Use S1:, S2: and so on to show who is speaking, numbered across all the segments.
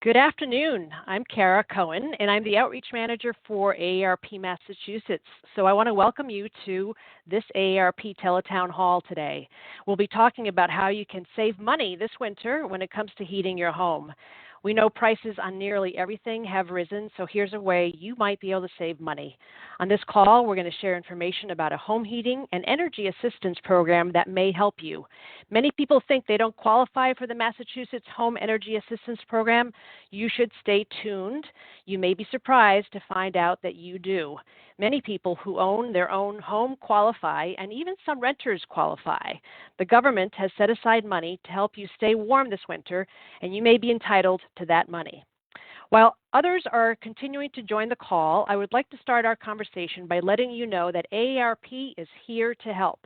S1: Good afternoon. I'm Kara Cohen, and I'm the Outreach Manager for AARP Massachusetts. So I want to welcome you to this AARP Teletown Hall today. We'll be talking about how you can save money this winter when it comes to heating your home. We know prices on nearly everything have risen, so here's a way you might be able to save money. On this call, we're going to share information about a home heating and energy assistance program that may help you. Many people think they don't qualify for the Massachusetts Home Energy Assistance Program. You should stay tuned. You may be surprised to find out that you do. Many people who own their own home qualify, and even some renters qualify. The government has set aside money to help you stay warm this winter, and you may be entitled to that money. While others are continuing to join the call, I would like to start our conversation by letting you know that AARP is here to help.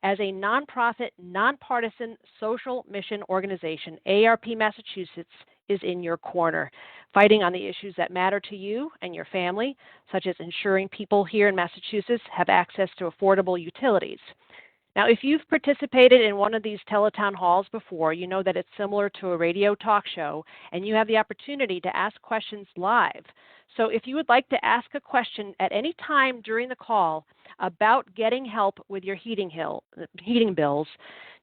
S1: As a nonprofit, nonpartisan social mission organization, AARP Massachusetts is in your corner, fighting on the issues that matter to you and your family, such as ensuring people here in Massachusetts have access to affordable utilities. Now, if you've participated in one of these teletown halls before, you know that it's similar to a radio talk show, and you have the opportunity to ask questions live. So if you would like to ask a question at any time during the call about getting help with your heating bills,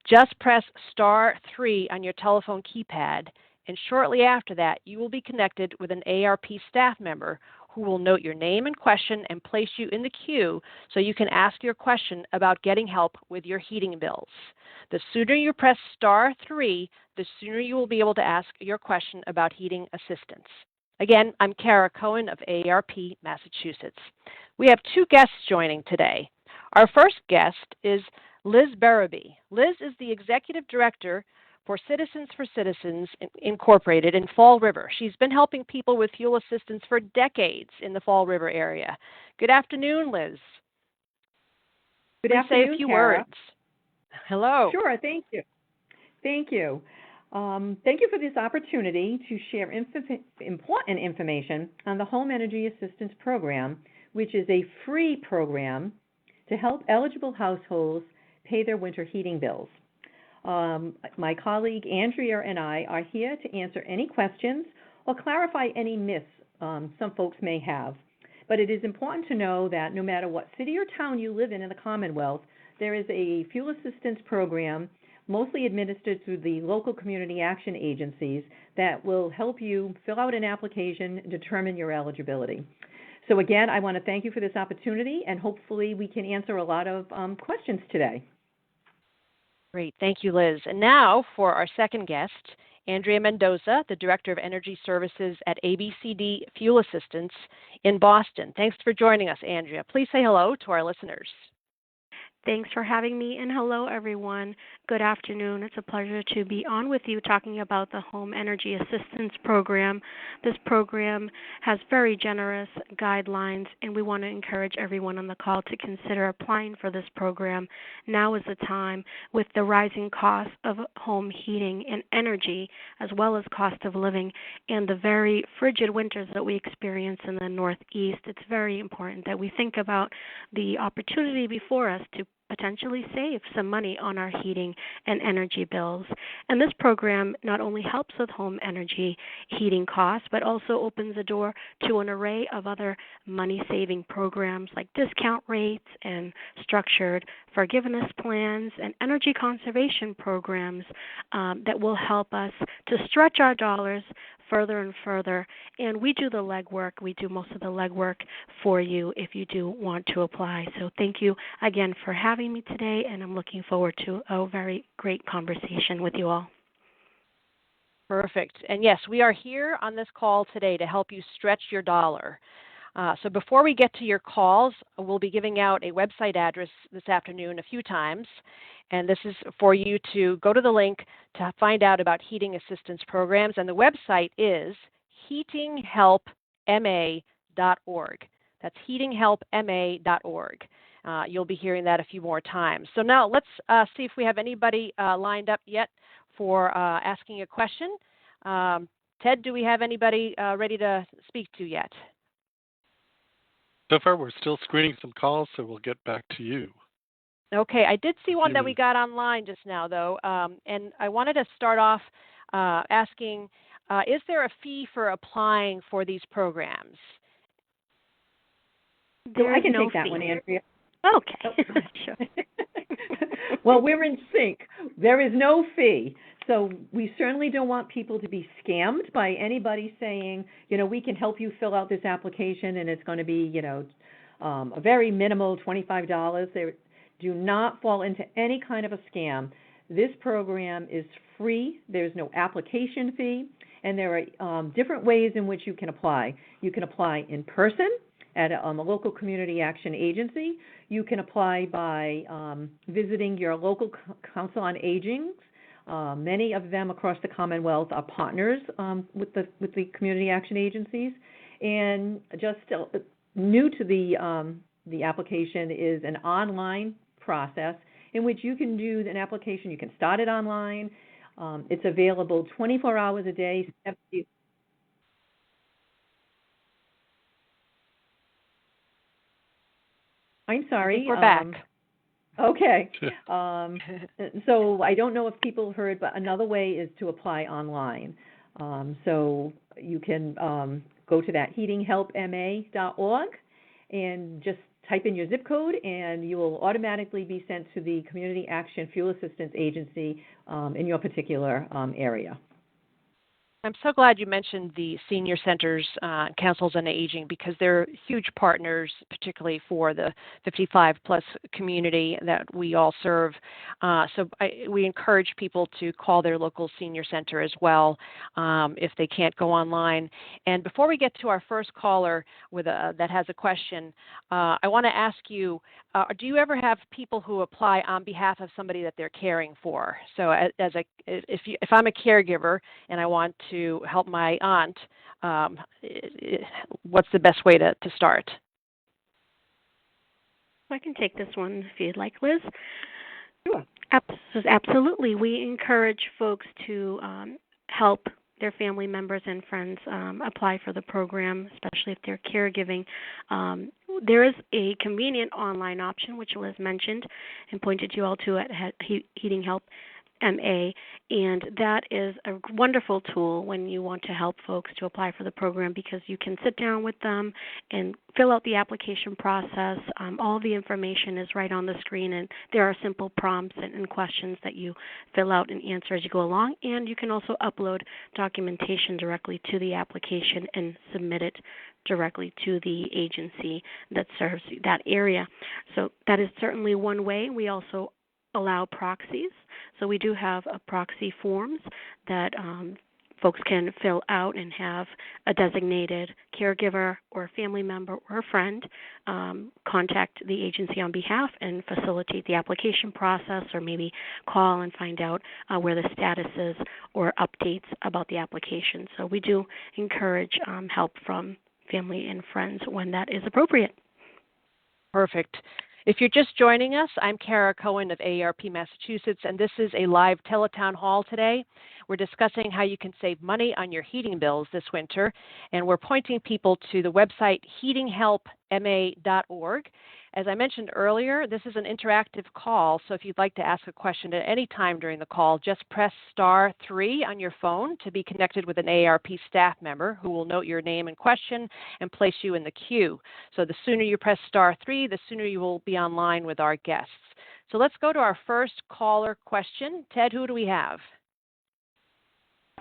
S1: just press *3 on your telephone keypad, and shortly after that, you will be connected with an AARP staff member who will note your name and question and place you in the queue so you can ask your question about getting help with your heating bills. The sooner you press *3, the sooner you will be able to ask your question about heating assistance. Again, I'm Kara Cohen of AARP Massachusetts. We have two guests joining today. Our first guest is Liz Berraby. Liz is the Executive Director for Citizens for Citizens Incorporated in Fall River. She's been helping people with fuel assistance for decades in the Fall River area. Good afternoon, Liz.
S2: Good
S1: Please
S2: afternoon,
S1: say a few
S2: Kara.
S1: words. Hello.
S2: Sure, thank you. Thank you. Thank you for this opportunity to share important information on the Home Energy Assistance Program, which is a free program to help eligible households pay their winter heating bills. My colleague Andrea and I are here to answer any questions or clarify any myths some folks may have. But it is important to know that no matter what city or town you live in the Commonwealth, there is a fuel assistance program mostly administered through the local community action agencies that will help you fill out an application and determine your eligibility. So again, I want to thank you for this opportunity, and hopefully we can answer a lot of questions today.
S1: Great. Thank you, Liz. And now for our second guest, Andrea Mendoza, the Director of Energy Services at ABCD Fuel Assistance in Boston. Thanks for joining us, Andrea. Please say hello to our listeners.
S3: Thanks for having me, and hello, everyone. Good afternoon. It's a pleasure to be on with you talking about the Home Energy Assistance Program. This program has very generous guidelines, and we want to encourage everyone on the call to consider applying for this program. Now is the time, with the rising cost of home heating and energy, as well as cost of living, and the very frigid winters that we experience in the Northeast. It's very important that we think about the opportunity before us to potentially save some money on our heating and energy bills. And this program not only helps with home energy heating costs, but also opens the door to an array of other money-saving programs like discount rates and structured forgiveness plans and energy conservation programs that will help us to stretch our dollars further and further. And we do the legwork. We do most of the legwork for you if you do want to apply. So thank you again for having me today, and I'm looking forward to a very great conversation with you all.
S1: Perfect. And yes, we are here on this call today to help you stretch your dollar. So before we get to your calls, we'll be giving out a website address this afternoon a few times. And this is for you to go to the link to find out about heating assistance programs. And the website is heatinghelpma.org. That's heatinghelpma.org. You'll be hearing that a few more times. So now let's see if we have anybody lined up yet for asking a question. Ted, do we have anybody ready to speak to yet?
S4: So far, we're still screening some calls, so we'll get back to you.
S1: Okay, I did see one that we got online just now, though, and I wanted to start off asking is there a fee for applying for these programs?
S2: So I can
S3: no
S2: take that
S3: fee.
S2: one, Andrea.
S3: Okay.
S2: Oh.
S3: Sure.
S2: Well, we're in sync. There is no fee. So we certainly don't want people to be scammed by anybody saying, we can help you fill out this application and it's going to be, a very minimal $25. They do not fall into any kind of a scam. This program is free. There's no application fee. And there are different ways in which you can apply. You can apply in person at a local community action agency. You can apply by visiting your local council on aging. Many of them across the Commonwealth are partners with the community action agencies. And just new to the application is an online process in which you can do an application. You can start it online. It's available 24 hours a day. I'm sorry.
S1: We're back.
S2: Okay. So I don't know if people heard, but another way is to apply online. So you can go to that heatinghelpma.org and just type in your zip code, and you will automatically be sent to the Community Action Fuel Assistance Agency in your particular area.
S1: I'm so glad you mentioned the senior centers, councils on aging, because they're huge partners, particularly for the 55-plus community that we all serve. We encourage people to call their local senior center as well if they can't go online. And before we get to our first caller that has a question, I want to ask you, do you ever have people who apply on behalf of somebody that they're caring for? So if I'm a caregiver and I want to help my aunt, what's the best way to start?
S3: I can take this one if you'd like, Liz.
S2: Sure.
S3: Absolutely. We encourage folks to help their family members and friends apply for the program, especially if they're caregiving. There is a convenient online option, which Liz mentioned and pointed you all to at Heating Help MA, and that is a wonderful tool when you want to help folks to apply for the program, because you can sit down with them and fill out the application process. All the information is right on the screen, and there are simple prompts and questions that you fill out and answer as you go along, and you can also upload documentation directly to the application and submit it directly to the agency that serves that area. So that is certainly one way. We also allow proxies. So we do have proxy forms that folks can fill out and have a designated caregiver or a family member or a friend contact the agency on behalf and facilitate the application process, or maybe call and find out where the status is or updates about the application. So we do encourage help from family and friends when that is appropriate.
S1: Perfect. If you're just joining us, I'm Kara Cohen of AARP Massachusetts, and this is a live teletown hall today. We're discussing how you can save money on your heating bills this winter, and we're pointing people to the website heatinghelpma.org. As I mentioned earlier, this is an interactive call, so if you'd like to ask a question at any time during the call, just press *3 on your phone to be connected with an AARP staff member who will note your name and question and place you in the queue. So the sooner you press *3, the sooner you will be online with our guests. So let's go to our first caller question. Ted, who do we have?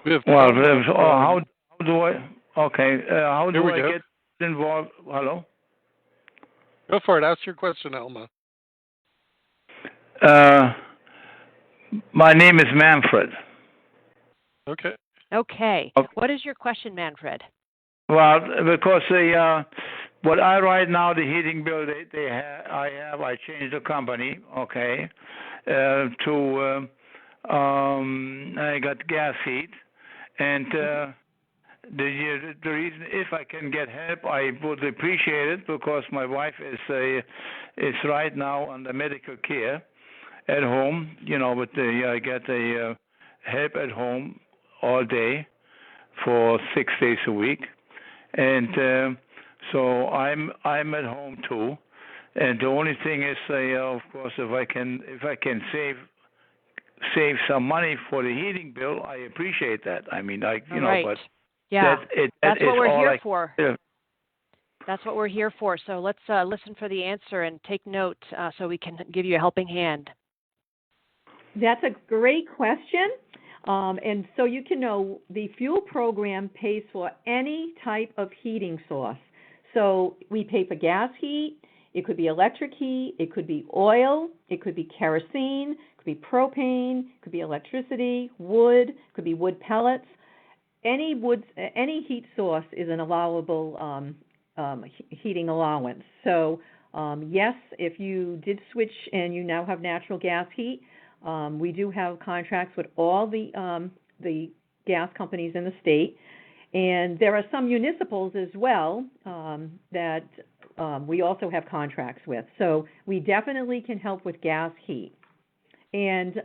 S4: We have
S5: Well,
S4: Tom,
S5: how do I? Okay, how do I get involved? Hello.
S4: Go for it. Ask your question, Elma.
S5: My name is Manfred.
S4: Okay.
S1: Okay. What is your question, Manfred?
S5: Well, because what I write now, the heating bill I changed the company, okay, to I got gas heat, and the reason, if I can get help, I would appreciate it, because my wife is right now under medical care at home. I get a help at home all day for 6 days a week, and so I'm at home too. And the only thing is, of course, if I can save save some money for the heating bill, I appreciate that. I mean,
S1: All right.
S5: but
S1: Yeah. That's
S5: is
S1: what we're
S5: all
S1: here
S5: I.
S1: for.
S5: Yeah.
S1: That's what we're here for. So let's listen for the answer and take note so we can give you a helping hand.
S2: That's a great question. And so you can know the fuel program pays for any type of heating source. So we pay for gas heat, it could be electric heat, it could be oil, it could be kerosene, it could be propane, it could be electricity, wood, it could be wood pellets. Any heat source is an allowable heating allowance. So yes, if you did switch and you now have natural gas heat, we do have contracts with all the gas companies in the state, and there are some municipals as well that we also have contracts with. So we definitely can help with gas heat. And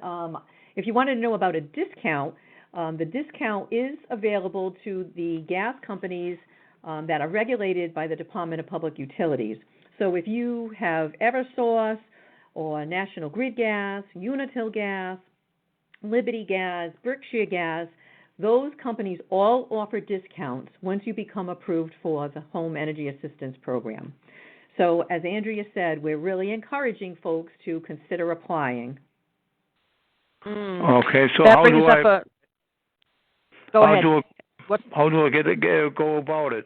S2: if you wanted to know about a discount, the discount is available to the gas companies that are regulated by the Department of Public Utilities. So if you have Eversource or National Grid Gas, Unitil Gas, Liberty Gas, Berkshire Gas, those companies all offer discounts once you become approved for the Home Energy Assistance Program. So as Andrea said, we're really encouraging folks to consider applying.
S5: Okay, so
S1: that
S5: how
S1: brings
S5: do
S1: up
S5: I?
S1: Go
S5: how
S1: ahead.
S5: how do I go about it?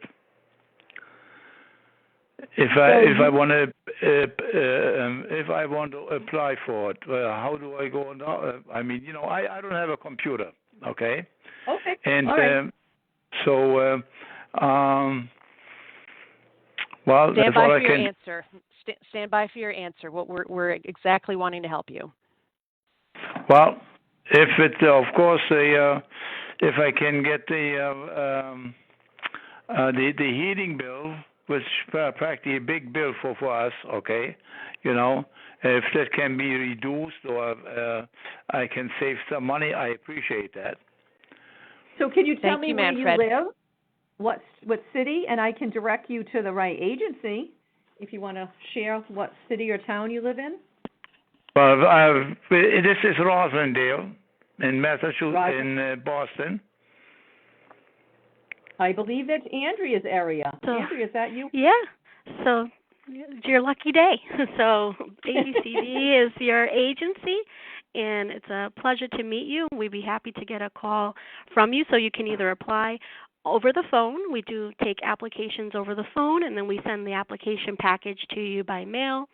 S5: If I want to apply for it, how do I go? I mean, I don't have a computer. Okay.
S2: Okay.
S5: And
S2: all right.
S5: Well,
S1: Stand
S5: that's
S1: by
S5: all
S1: for
S5: I
S1: your
S5: can.
S1: answer. Stand by for your answer. What we're exactly wanting to help you.
S5: Well, if it, of course, if I can get the heating bill, which practically a big bill for us, okay, if that can be reduced or I can save some money, I appreciate that.
S2: So can you tell
S1: Thank
S2: me
S1: you,
S2: where
S1: Manfred.
S2: you live? What city? And I can direct you to the right agency if you want to share what city or town you live in.
S5: Well, this is Rosendale in Massachusetts, in Boston.
S2: I believe that's Andrea's area.
S3: So,
S2: Andrea, is that you?
S3: Yeah. So it's your lucky day. So ABCD is your agency, and it's a pleasure to meet you. We'd be happy to get a call from you so you can either apply over the phone. We do take applications over the phone, and then we send the application package to you by mail,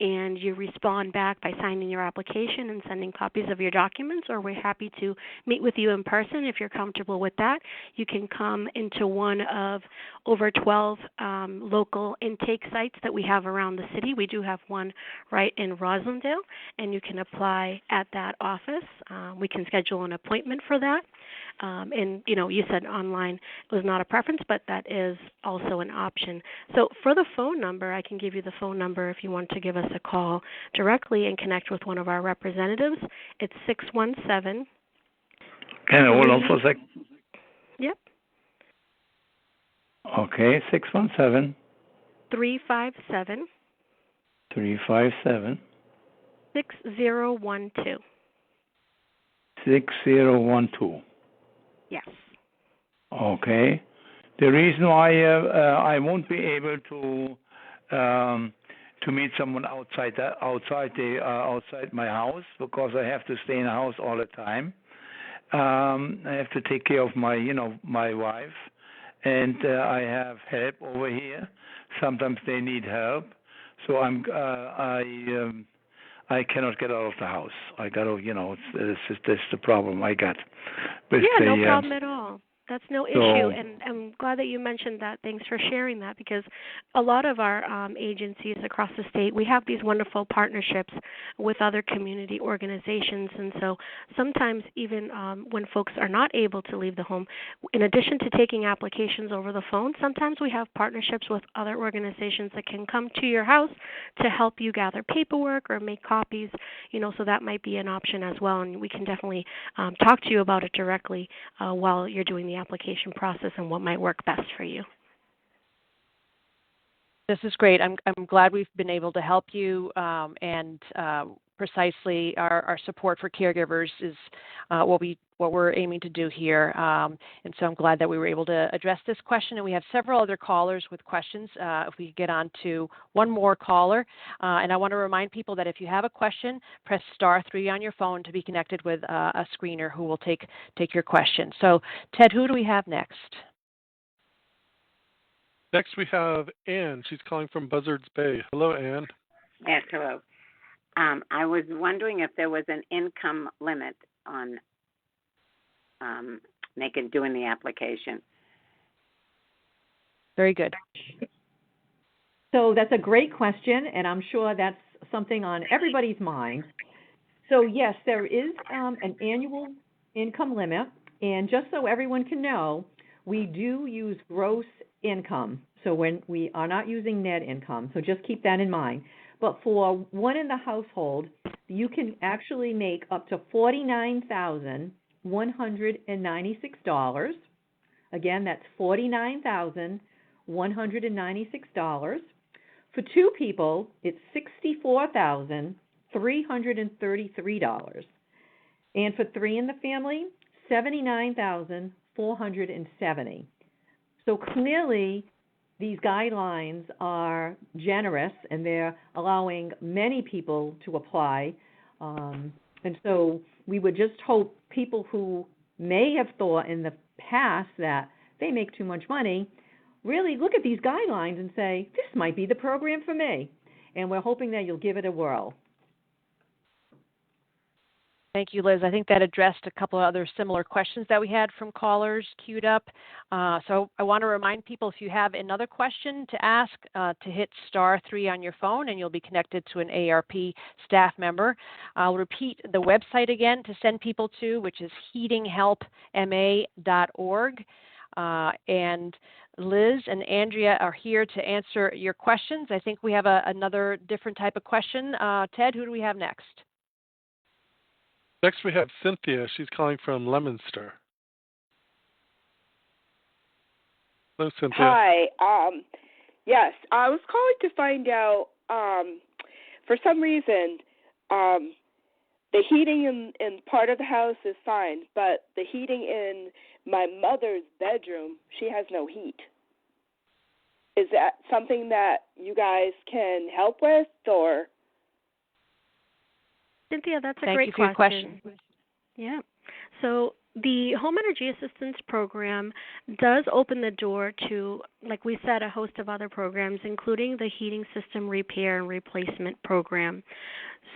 S3: and you respond back by signing your application and sending copies of your documents, or we're happy to meet with you in person if you're comfortable with that. You can come into one of over 12 local intake sites that we have around the city. We do have one right in Rosendale, and you can apply at that office. We can schedule an appointment for that. And, you said online was not a preference, but that is also an option. So for the phone number, I can give you the phone number if you want to give us a call directly and connect with one of our representatives. It's 617.
S5: Can I hold on for a second?
S3: Yep.
S5: Okay, 617.
S3: 357.
S5: 357.
S3: 6012.
S5: 6012.
S3: Yes.
S5: Okay. The reason why I won't be able to meet someone outside my house, because I have to stay in the house all the time. I have to take care of my wife, and I have help over here. Sometimes they need help, so I cannot get out of the house. I got to, that's the problem I got. But
S3: no problem at all. That's no issue, and I'm glad that you mentioned that. Thanks for sharing that, because a lot of our agencies across the state, we have these wonderful partnerships with other community organizations, and so sometimes even when folks are not able to leave the home, in addition to taking applications over the phone, sometimes we have partnerships with other organizations that can come to your house to help you gather paperwork or make copies, so that might be an option as well, and we can definitely talk to you about it directly while you're doing the application process and what might work best for you. This
S1: is great. I'm glad we've been able to help you and precisely our support for caregivers is what we're aiming to do here. And so I'm glad that we were able to address this question. And we have several other callers with questions. If we get on to one more caller. And I want to remind people that if you have a question, press *3 on your phone to be connected with a screener who will take your question. So, Ted, who do we have next?
S4: Next we have Ann. She's calling from Buzzards Bay. Hello, Ann.
S6: Yes, hello. I was wondering if there was an income limit on doing the application.
S1: Very good.
S2: So that's a great question, and I'm sure that's something on everybody's mind. So yes, there is an annual income limit, and just so everyone can know, we do use gross income. So when we are not using net income, so just keep that in mind. But for one in the household, you can actually make up to $49,196. Again, that's $49,196. For two people, it's $64,333. And for three in the family, $79,470. So clearly, these guidelines are generous, and they're allowing many people to apply. And so we would just hope people who may have thought in the past that they make too much money really look at these guidelines and say, this might be the program for me. And we're hoping that you'll give it a whirl.
S1: Thank you, Liz. I think that addressed a couple of other similar questions that we had from callers queued up. So I want to remind people, if you have another question to ask, to hit *3 on your phone, and you'll be connected to an AARP staff member. I'll repeat the website again to send people to, which is heatinghelpma.org. And Liz and Andrea are here to answer your questions. I think we have another different type of question. Ted, who do we have next?
S4: Next we have Cynthia. She's calling from Leominster. Hello, Cynthia.
S7: Hi. Yes, I was calling to find out, for some reason, the heating in part of the house is fine, but the heating in my mother's bedroom, she has no heat. Is that something that you guys can help with, or?
S3: Cynthia, that's a
S1: Thank
S3: great
S1: you for your question.
S3: Yeah. So the Home Energy Assistance Program does open the door to, like we said, a host of other programs, including the Heating System Repair and Replacement Program.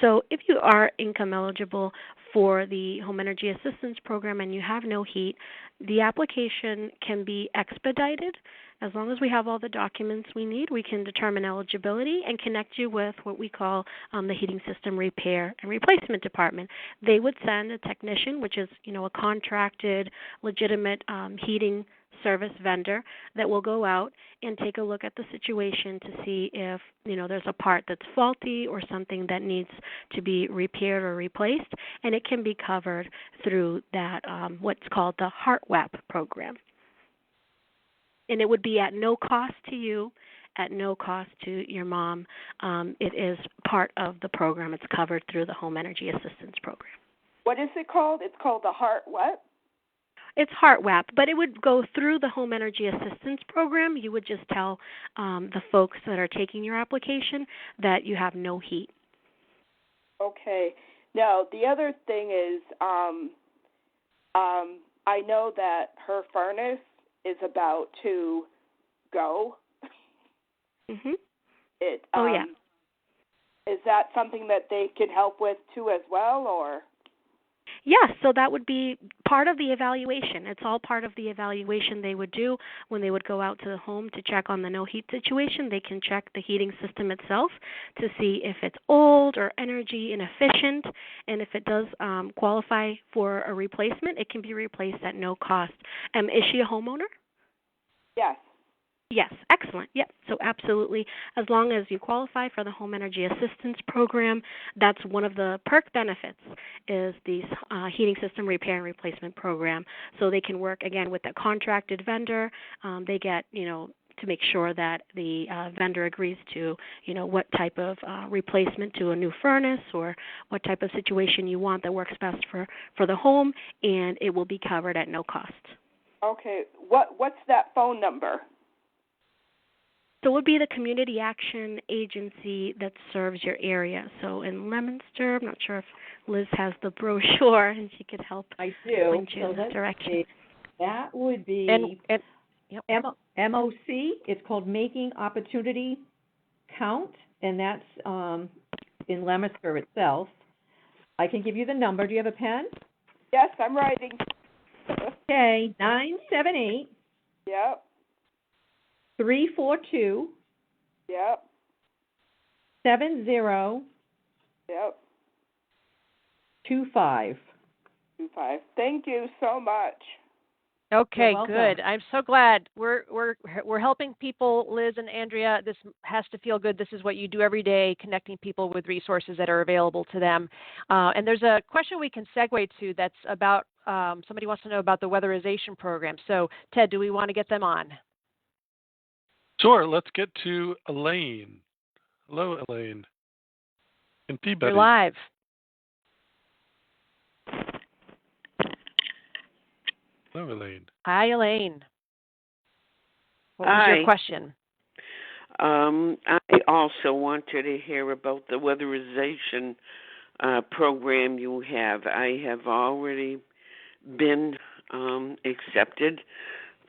S3: So if you are income eligible for the Home Energy Assistance Program and you have no heat, the application can be expedited. As long as we have all the documents we need, we can determine eligibility and connect you with what we call the Heating System Repair and Replacement Department. They would send a technician, which is a contracted, legitimate heating service vendor that will go out and take a look at the situation to see if there's a part that's faulty or something that needs to be repaired or replaced, and it can be covered through that what's called the HARTWAP program. And it would be at no cost to you, at no cost to your mom. It is part of the program. It's covered through the Home Energy Assistance Program.
S7: What is it called? It's called the Heart what?
S3: It's HARTWAP, but it would go through the Home Energy Assistance Program. You would just tell the folks that are taking your application that you have no heat.
S7: Okay. Now, the other thing is I know that her furnace is about to go.
S3: Mhm.
S7: Yeah. Is that something that they could help with too as well, or?
S3: Yes, so that would be part of the evaluation. It's all part of the evaluation they would do when they would go out to the home to check on the no heat situation. They can check the heating system itself to see if it's old or energy inefficient, and if it does qualify for a replacement, it can be replaced at no cost. Is she a homeowner?
S7: Yes.
S3: Yes, excellent. Yep, so absolutely. As long as you qualify for the Home Energy Assistance Program, that's one of the perk benefits is the Heating System Repair and Replacement Program. So they can work, again, with a contracted vendor. They get, to make sure that the vendor agrees to, what type of replacement to a new furnace or what type of situation you want that works best for the home, and it will be covered at no cost.
S7: Okay. What's that phone number?
S3: So it would be the community action agency that serves your area. So in Leominster, I'm not sure if Liz has the brochure and she could help
S2: I do.
S3: point you in that direction.
S2: See. That would be
S1: Yep.
S2: MOC. It's called Making Opportunity Count, and that's in Leominster itself. I can give you the number. Do you have a pen?
S7: Yes, I'm writing.
S2: Okay, 978.
S7: Yep.
S2: 342.
S7: Yep.
S2: 70.
S7: Yep.
S2: 25.
S7: 25. Thank you so much.
S1: Okay,
S2: You're welcome.
S1: good. I'm so glad we're helping people, Liz and Andrea. This has to feel good. This is what you do every day, connecting people with resources that are available to them. And there's a question we can segue to that's about somebody wants to know about the weatherization program. So, Ted, do we want to get them on?
S4: Sure. Let's get to Elaine. Hello, Elaine. In Peabody.
S1: You're live.
S4: Hello, Elaine.
S1: Hi, Elaine. What was
S8: Hi.
S1: your question?
S8: I also wanted to hear about the weatherization program you have. I have already been accepted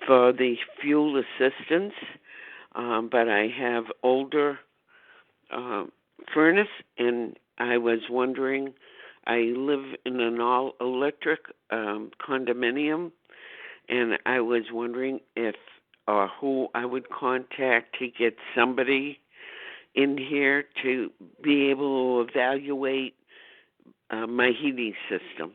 S8: for the fuel assistance, but I have older furnace, and I was wondering, I live in an all-electric condominium, and I was wondering if or who I would contact to get somebody in here to be able to evaluate my heating system.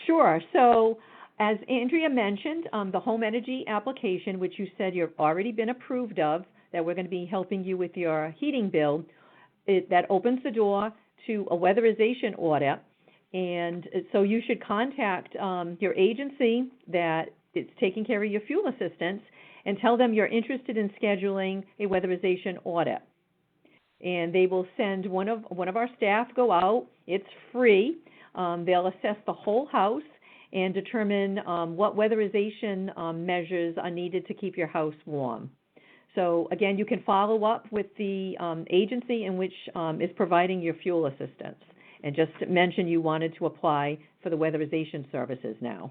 S2: Sure. So, as Andrea mentioned, the home energy application, which you said you've already been approved of, that we're going to be helping you with your heating bill, that opens the door to a weatherization audit. And so you should contact your agency that is taking care of your fuel assistance and tell them you're interested in scheduling a weatherization audit. And they will send one of our staff go out. It's free. They'll assess the whole house and determine what weatherization measures are needed to keep your house warm. So again, you can follow up with the agency in which is providing your fuel assistance. And just mention you wanted to apply for the weatherization services now.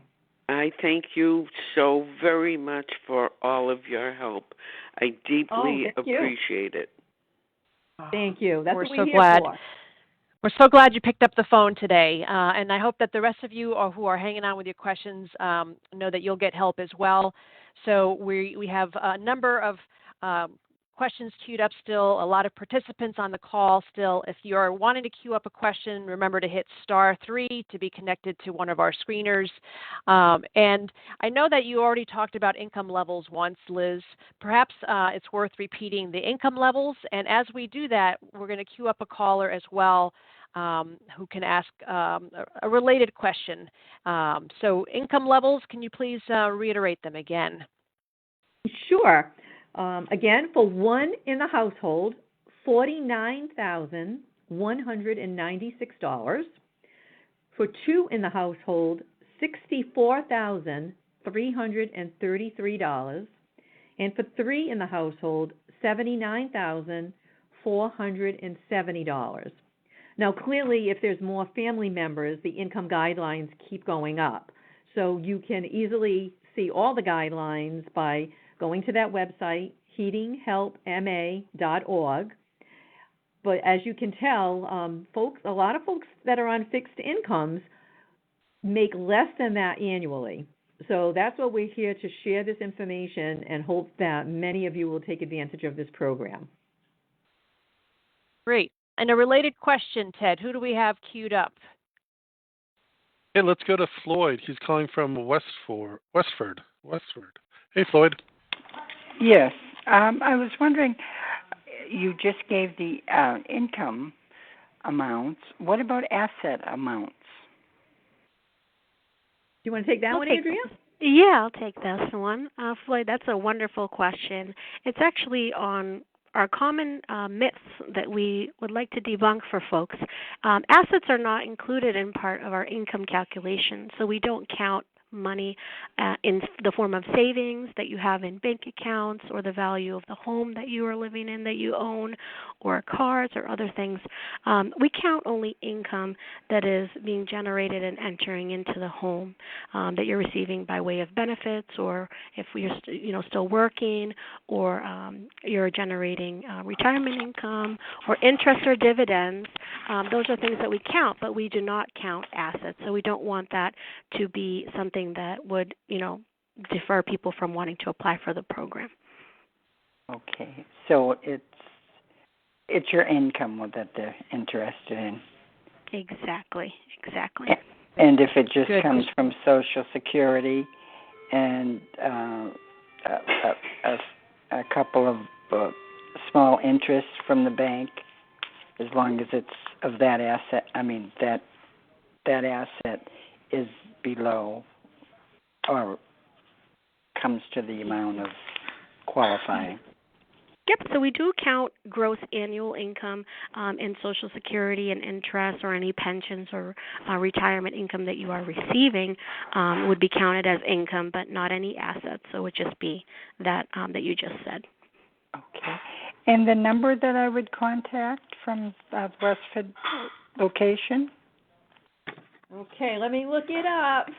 S8: I thank you so very much for all of your help. I deeply appreciate it.
S2: Thank you. That's
S1: We're
S2: what
S1: so
S2: we're here
S1: glad.
S2: for.
S1: We're so glad you picked up the phone today, and I hope that the rest of you who are hanging on with your questions know that you'll get help as well. So we have a number of questions queued up still, a lot of participants on the call still. If you're wanting to queue up a question, remember to hit *3 to be connected to one of our screeners. And I know that you already talked about income levels once, Liz. Perhaps it's worth repeating the income levels. And as we do that, we're going to queue up a caller as well who can ask a related question. So income levels, can you please reiterate them again?
S2: Sure. Again, for one in the household, $49,196. For two in the household, $64,333. And for three in the household, $79,470. Now, clearly, if there's more family members, the income guidelines keep going up. So you can easily see all the guidelines by going to that website, heatinghelpma.org. But as you can tell, a lot of folks that are on fixed incomes make less than that annually. So that's what we're here to share this information and hope that many of you will take advantage of this program.
S1: Great. And a related question, Ted, who do we have queued up?
S4: Hey, let's go to Floyd. He's calling from Westford. Hey, Floyd.
S9: Yes. I was wondering, you just gave the income amounts. What about asset amounts?
S2: Do you want to take that one, Andrea?
S3: Yeah, I'll take this one. Floyd, that's a wonderful question. It's actually on our common myths that we would like to debunk for folks. Assets are not included in part of our income calculation, so we don't count money in the form of savings that you have in bank accounts or the value of the home that you are living in that you own or cars or other things. We count only income that is being generated and entering into the home that you're receiving by way of benefits, or if you're still working, or you're generating retirement income or interest or dividends. Those are things that we count, but we do not count assets. So we don't want that to be something that would, defer people from wanting to apply for the program.
S9: Okay, so it's your income that they're interested in.
S3: Exactly.
S9: And if it just comes from Social Security and a couple of small interests from the bank, as long as it's of that asset, that asset is below or comes to the amount of qualifying.
S3: Yep, so we do count gross annual income in Social Security and interest, or any pensions or retirement income that you are receiving would be counted as income, but not any assets. So it would just be that that you just said.
S9: Okay. And the number that I would contact from Westford location?
S2: Okay, let me look it up.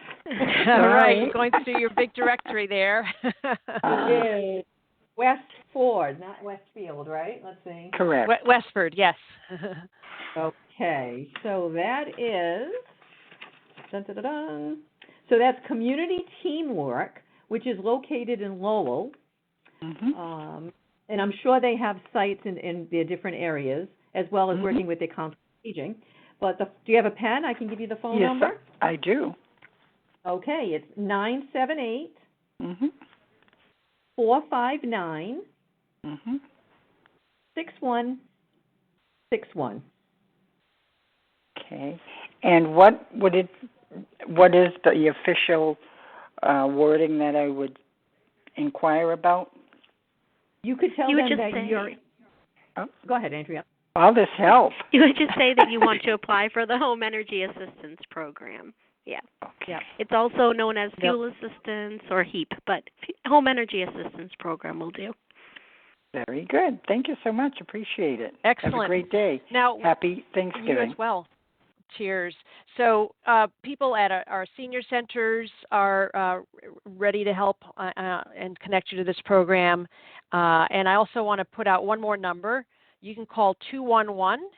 S1: All right, you're going through your big directory there.
S2: It is West Ford, not Westfield, right? Let's see.
S9: Correct.
S1: Westford, yes.
S2: Okay, so that is, dun. So that's Community Teamwork, which is located in Lowell.
S9: Mm-hmm.
S2: And I'm sure they have sites in their different areas, as well as working with the Council of Aging. But do you have a pen? I can give you the phone number.
S9: Yes, I do.
S2: Okay, it's 978
S9: mm-hmm.
S2: 459
S9: mm-hmm.
S2: 6161.
S9: Okay. And what is the official wording that I would inquire about?
S2: You could tell them that you're...
S9: Oh.
S2: Go ahead, Andrea.
S9: All this help.
S3: You would just say that you want to apply for the Home Energy Assistance Program. Yeah.
S9: Okay.
S3: Yeah. It's also known as Fuel Assistance or HEAP, but Home Energy Assistance Program will do.
S9: Very good. Thank you so much. Appreciate it.
S1: Excellent.
S9: Have a great day.
S1: Now,
S9: happy Thanksgiving.
S1: You as well. Cheers. So people at our senior centers are ready to help and connect you to this program. And I also want to put out one more number. You can call 211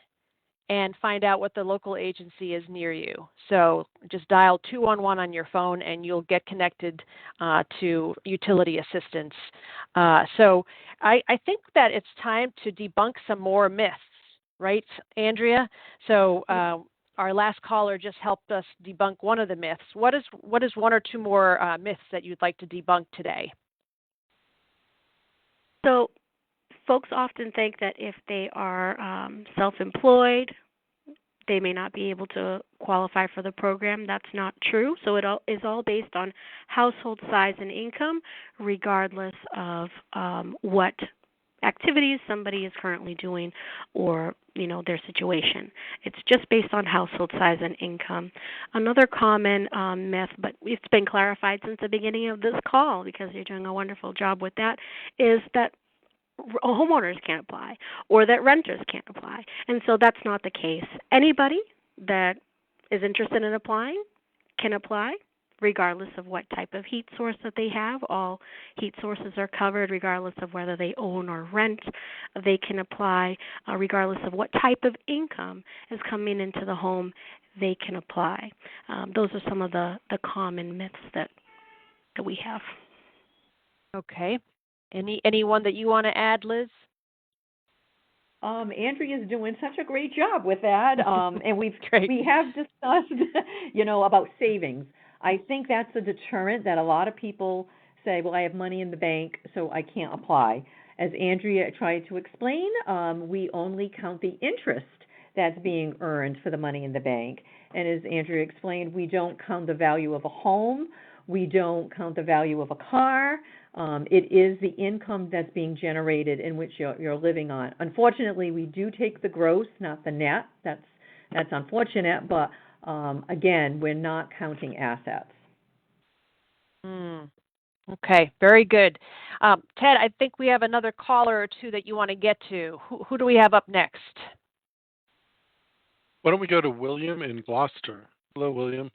S1: and find out what the local agency is near you. So just dial 211 on your phone and you'll get connected to utility assistance. So I think that it's time to debunk some more myths, right, Andrea? So our last caller just helped us debunk one of the myths. What is one or two more myths that you'd like to debunk today?
S3: So folks often think that if they are self-employed, they may not be able to qualify for the program. That's not true. So it is all based on household size and income, regardless of what activities somebody is currently doing or, their situation. It's just based on household size and income. Another common myth, but it's been clarified since the beginning of this call because you're doing a wonderful job with that, is that homeowners can't apply or that renters can't apply. And so that's not the case. Anybody that is interested in applying can apply, regardless of what type of heat source that they have. All heat sources are covered regardless of whether they own or rent. They can apply regardless of what type of income is coming into the home. They can apply. Those are some of the common myths that we have.
S1: Okay. Anyone that you want to add, Liz?
S2: Andrea's doing such a great job with that, and we have discussed, about savings. I think that's a deterrent that a lot of people say, well, I have money in the bank, so I can't apply. As Andrea tried to explain, we only count the interest that's being earned for the money in the bank. And as Andrea explained, we don't count the value of a home We don't count the value of a car. It is the income that's being generated in which you're living on. Unfortunately, we do take the gross, not the net. That's unfortunate, but again, we're not counting assets.
S1: Okay, very good. Ted, I think we have another caller or two that you want to get to. Who do we have up next?
S4: Why don't we go to William in Gloucester? Hello, William.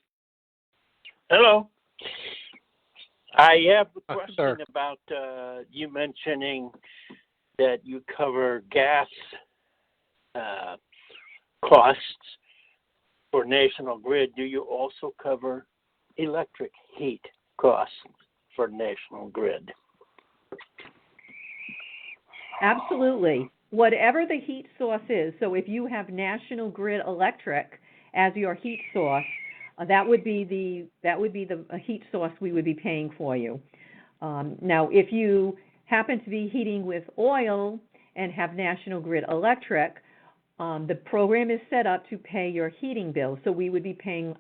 S10: Hello. I have a question
S4: Sir.
S10: about you mentioning that you cover gas costs for National Grid. Do you also cover electric heat costs for National Grid?
S2: Absolutely. Whatever the heat source is, so if you have National Grid Electric as your heat source, that would be the heat source we would be paying for you. Now, if you happen to be heating with oil and have National Grid Electric, the program is set up to pay your heating bill. So we would be paying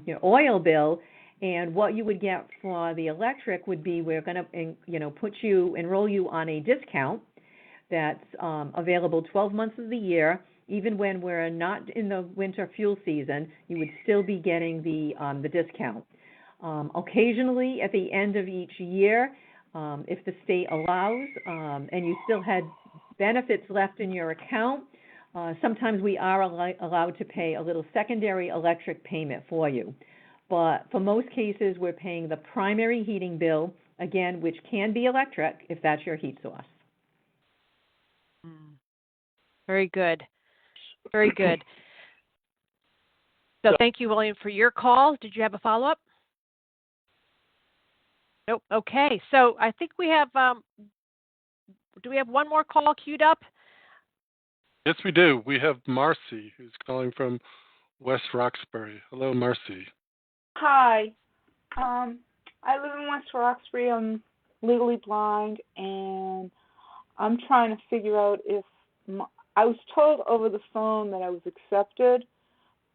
S2: your oil bill, and what you would get for the electric would be we're going to enroll you on a discount that's available 12 months of the year. Even when we're not in the winter fuel season, you would still be getting the discount. Occasionally, at the end of each year, if the state allows, and you still had benefits left in your account, sometimes we are allowed to pay a little secondary electric payment for you. But for most cases, we're paying the primary heating bill, again, which can be electric if that's your heat source.
S1: Very good. Very good. So thank you, William, for your call. Did you have a follow-up? Nope. Okay. So I think we have, do we have one more call queued up?
S4: Yes, we do. We have Marcy, who's calling from West Roxbury. Hello, Marcy.
S11: Hi. I live in West Roxbury. I'm legally blind, and I'm trying to figure out if I was told over the phone that I was accepted,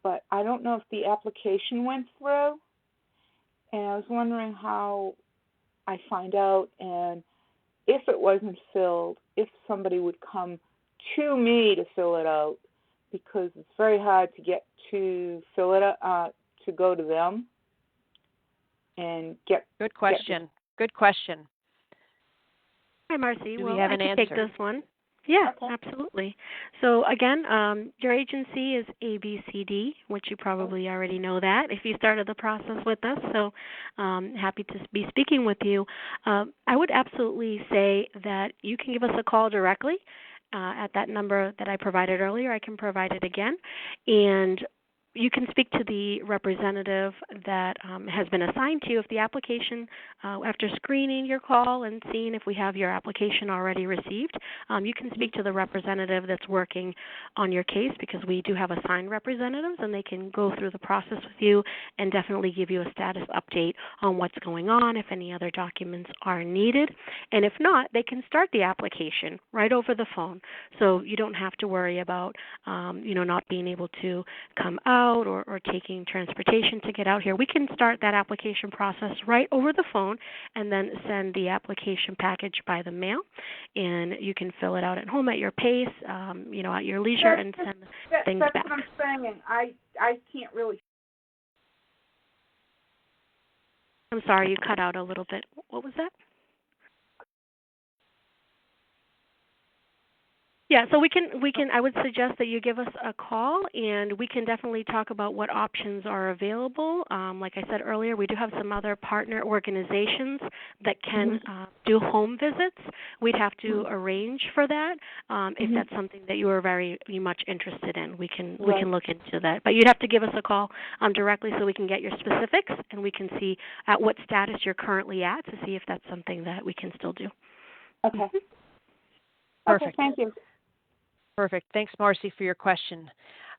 S11: but I don't know if the application went through, and I was wondering how I find out, and if it wasn't filled, if somebody would come to me to fill it out, because it's very hard to get to fill it out, to go to them and get.
S1: Good question. Good question.
S3: Hi, Marcy.
S1: Do
S3: well,
S1: we have
S3: I
S1: an
S3: can
S1: answer?
S3: take this one. Yeah,
S11: Okay.
S3: absolutely. So again, your agency is ABCD, which you probably already know that if you started the process with us. So happy to be speaking with you. I would absolutely say that you can give us a call directly at that number that I provided earlier. I can provide it again. And you can speak to the representative that has been assigned to you. If the application, after screening your call and seeing if we have your application already received, you can speak to the representative that's working on your case, because we do have assigned representatives, and they can go through the process with you and definitely give you a status update on what's going on, if any other documents are needed. And if not, they can start the application right over the phone. So you don't have to worry about not being able to come out or taking transportation to get out here. We can start that application process right over the phone and then send the application package by the mail, and you can fill it out at home at your pace, at your leisure, and send things back.
S11: That's what I'm saying. I can't really.
S3: I'm sorry, you cut out a little bit. What was that? Yeah, so we can. I would suggest that you give us a call, and we can definitely talk about what options are available. Like I said earlier, we do have some other partner organizations that can do home visits. We'd have to arrange for that. If that's something that you are very much interested in, we can look into that. But you'd have to give us a call directly so we can get your specifics, and we can see at what status you're currently at to see if that's something that we can still do.
S11: Okay.
S1: Perfect.
S11: Okay, thank you.
S1: Perfect. Thanks, Marcy, for your question.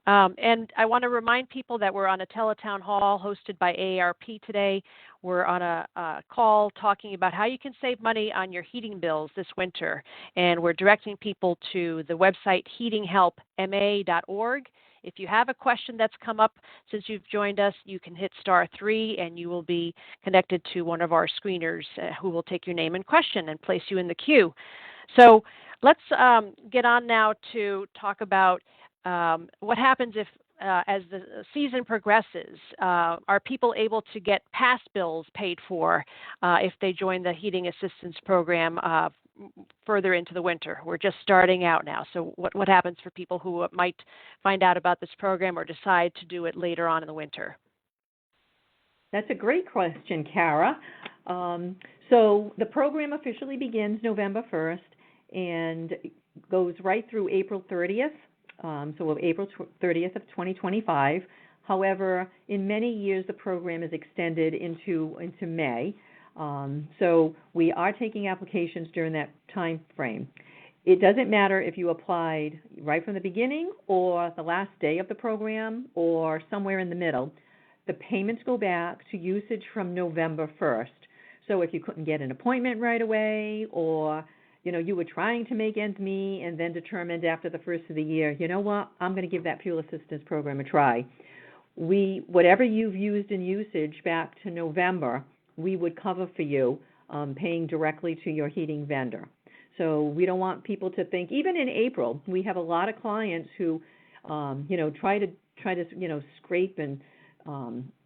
S1: And I want to remind people that we're on a teletown hall hosted by AARP today. We're on a call talking about how you can save money on your heating bills this winter. And we're directing people to the website heatinghelpma.org. If you have a question that's come up since you've joined us, you can hit *3 and you will be connected to one of our screeners who will take your name and question and place you in the queue. So let's get on now to talk about what happens if, as the season progresses, are people able to get past bills paid for if they join the heating assistance program further into the winter? We're just starting out now. So what happens for people who might find out about this program or decide to do it later on in the winter?
S2: That's a great question, Kara. So the program officially begins November 1st and goes right through April 30th. So April 30th of 2025. However, in many years, the program is extended into May. So we are taking applications during that time frame. It doesn't matter if you applied right from the beginning or the last day of the program or somewhere in the middle. The payments go back to usage from November 1st. So if you couldn't get an appointment right away, or you were trying to make ends meet and then determined after the first of the year, you know what, I'm going to give that fuel assistance program a try. Whatever you've used in usage back to November, we would cover for you, paying directly to your heating vendor. So we don't want people to think, even in April, we have a lot of clients who, try to scrape and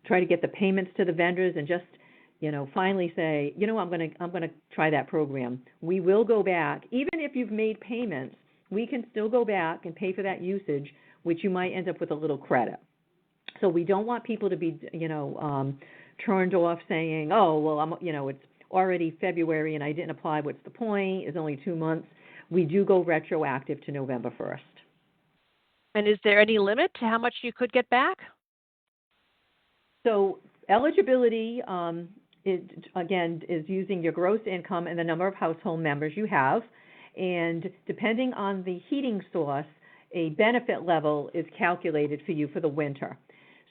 S2: try to get the payments to the vendors and just finally say, I'm going to try that program. We will go back, even if you've made payments, we can still go back and pay for that usage, which you might end up with a little credit. So we don't want people to be, turned off saying, oh, well, it's already February and I didn't apply. What's the point? It's only 2 months. We do go retroactive to November 1st.
S1: And is there any limit to how much you could get back?
S2: So eligibility is using your gross income and the number of household members you have. And depending on the heating source, a benefit level is calculated for you for the winter.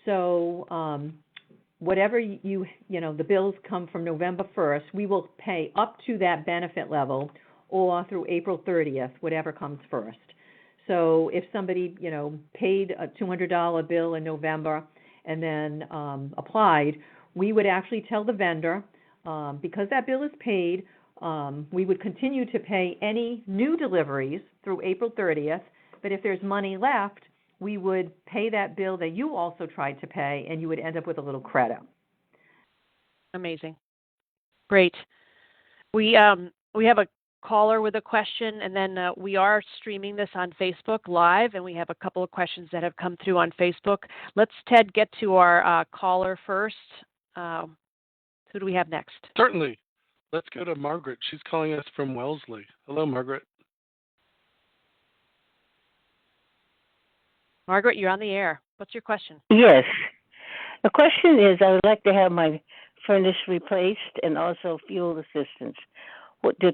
S2: So whatever the bills come from November 1st, we will pay up to that benefit level or through April 30th, whatever comes first. So if somebody, paid a $200 bill in November and then applied, we would actually tell the vendor, because that bill is paid, we would continue to pay any new deliveries through April 30th, but if there's money left, we would pay that bill that you also tried to pay, and you would end up with a little credit.
S1: Amazing. Great. We have a caller with a question, and then we are streaming this on Facebook Live, and we have a couple of questions that have come through on Facebook. Let's, Ted, get to our caller first. Who do we have next?
S4: Certainly. Let's go to Margaret. She's calling us from Wellesley. Hello, Margaret.
S1: Margaret, you're on the air. What's your question?
S12: Yes. The question is, I would like to have my furnace replaced and also fuel assistance.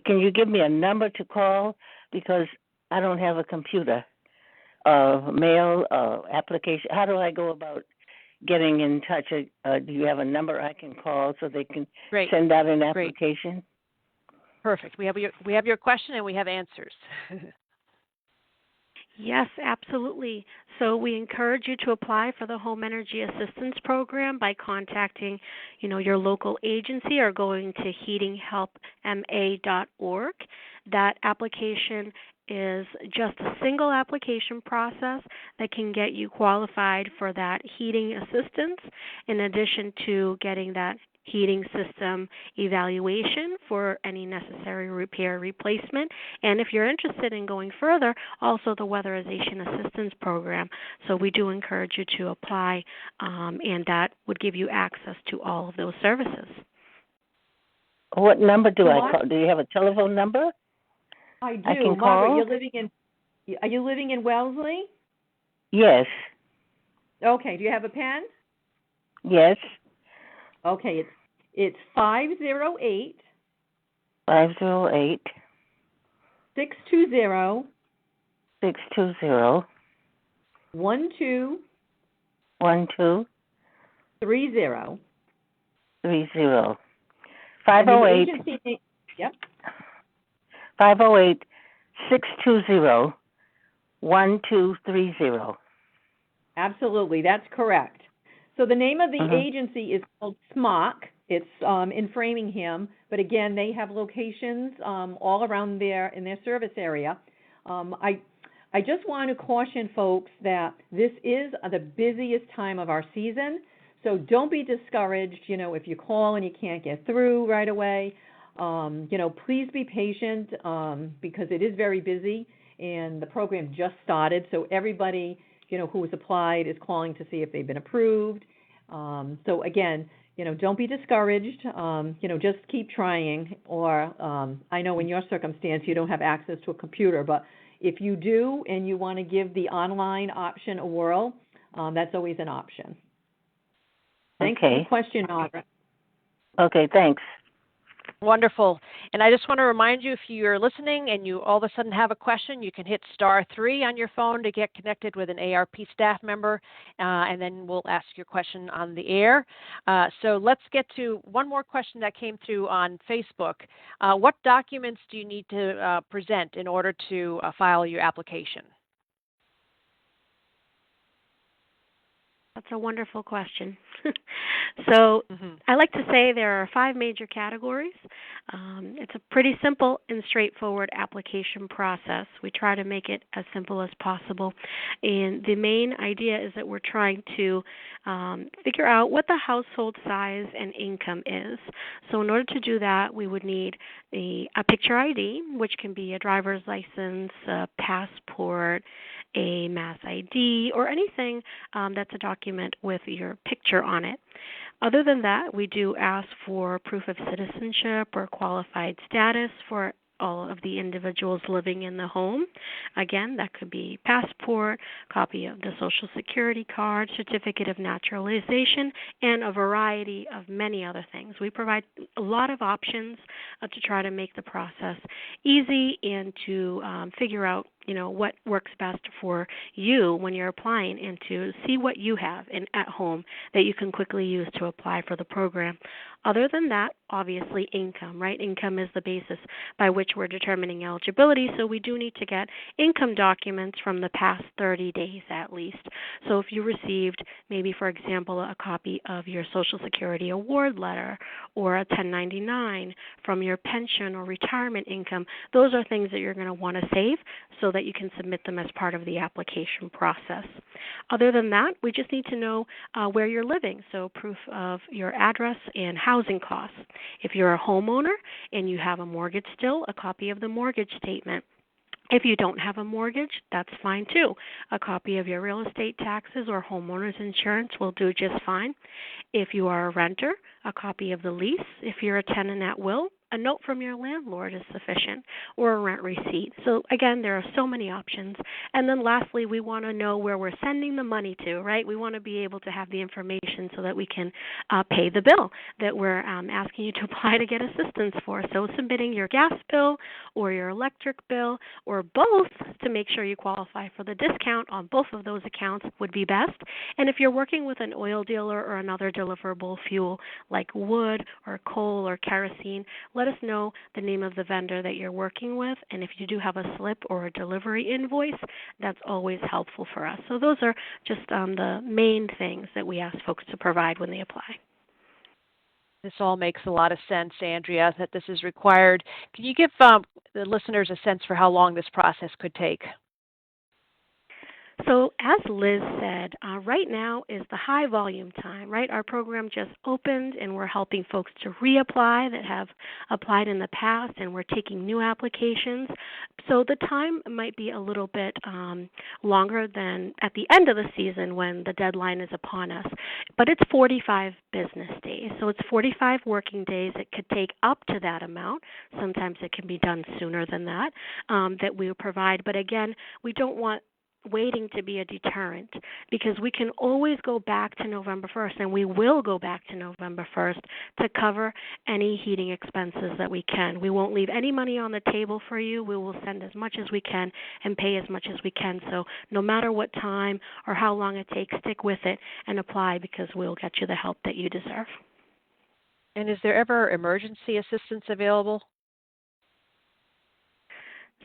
S12: Can you give me a number to call? Because I don't have a computer. Mail, application. How do I go about getting in touch? Do you have a number I can call so they can send out an application?
S1: Perfect. We have your question and we have answers.
S3: Yes, absolutely. So we encourage you to apply for the Home Energy Assistance Program by contacting, your local agency or going to heatinghelpma.org. That application is just a single application process that can get you qualified for that heating assistance, in addition to getting that heating system evaluation for any necessary repair replacement. And if you're interested in going further, also the weatherization assistance program. So we do encourage you to apply, and that would give you access to all of those services.
S12: What number do I call? Do you have a telephone number?
S2: I do.
S12: I can
S2: Margaret,
S12: call?
S2: are you living in Wellesley?
S12: Yes.
S2: Okay. Do you have a pen?
S12: Yes.
S2: Okay, it's 508
S12: 508
S2: 620
S12: 620
S2: 12
S12: 12
S2: 30.
S12: 30 508
S2: Yep.
S12: 508 620 1230.
S2: Absolutely, that's correct. So the name of the
S12: Uh-huh.
S2: agency is called SMOC. It's in Framingham, but again, they have locations all around in their service area. I just want to caution folks that this is the busiest time of our season, so don't be discouraged. If you call and you can't get through right away, please be patient because it is very busy, and the program just started, so everybody who has applied is calling to see if they've been approved. So again, don't be discouraged. Just keep trying. Or I know in your circumstance you don't have access to a computer, but if you do and you want to give the online option a whirl, that's always an option. Thanks for the question, Audra.
S12: Okay, thanks.
S1: Wonderful. And I just want to remind you, if you're listening and you all of a sudden have a question, you can hit *3 on your phone to get connected with an AARP staff member, and then we'll ask your question on the air. So let's get to one more question that came through on Facebook. What documents do you need to present in order to file your application?
S3: That's a wonderful question. So I like to say there are 5 major categories. It's a pretty simple and straightforward application process. We try to make it as simple as possible. And the main idea is that we're trying to figure out what the household size and income is. So in order to do that, we would need a picture ID, which can be a driver's license, a passport, a mass ID, or anything that's a document with your picture on it. Other than that, we do ask for proof of citizenship or qualified status for all of the individuals living in the home. Again, that could be passport, copy of the Social Security card, certificate of naturalization, and a variety of many other things. We provide a lot of options to try to make the process easy and to figure out what works best for you when you're applying, and to see what you have at home that you can quickly use to apply for the program. Other than that, obviously income, right? Income is the basis by which we're determining eligibility, so we do need to get income documents from the past 30 days at least. So if you received maybe, for example, a copy of your Social Security award letter or a 1099 from your pension or retirement income, those are things that you're going to want to save so that you can submit them as part of the application process. Other than that, we just need to know where you're living, so proof of your address and housing costs. If you're a homeowner and you have a mortgage still, a copy of the mortgage statement. If you don't have a mortgage, that's fine too. A copy of your real estate taxes or homeowner's insurance will do just fine. If you are a renter, a copy of the lease. If you're a tenant at will, a note from your landlord is sufficient, or a rent receipt. So again, there are so many options. And then lastly, we want to know where we're sending the money to, right? We want to be able to have the information so that we can pay the bill that we're asking you to apply to get assistance for. So submitting your gas bill or your electric bill or both to make sure you qualify for the discount on both of those accounts would be best. And if you're working with an oil dealer or another deliverable fuel like wood or coal or kerosene, let us know the name of the vendor that you're working with, and if you do have a slip or a delivery invoice, that's always helpful for us. So those are just the main things that we ask folks to provide when they apply.
S1: This all makes a lot of sense, Andrea, that this is required. Can you give the listeners a sense for how long this process could take?
S3: So as Liz said, right now is the high volume time, right? Our program just opened and we're helping folks to reapply that have applied in the past, and we're taking new applications. So the time might be a little bit longer than at the end of the season when the deadline is upon us. But it's 45 business days. So it's 45 working days. It could take up to that amount. Sometimes it can be done sooner than that, that we provide. But again, we don't want waiting to be a deterrent, because we can always go back to November 1st, and we will go back to November 1st to cover any heating expenses that we can. We won't leave any money on the table for you. We will send as much as we can and pay as much as we can. So no matter what time or how long it takes, stick with it and apply, because we'll get you the help that you deserve.
S1: And is there ever emergency assistance available?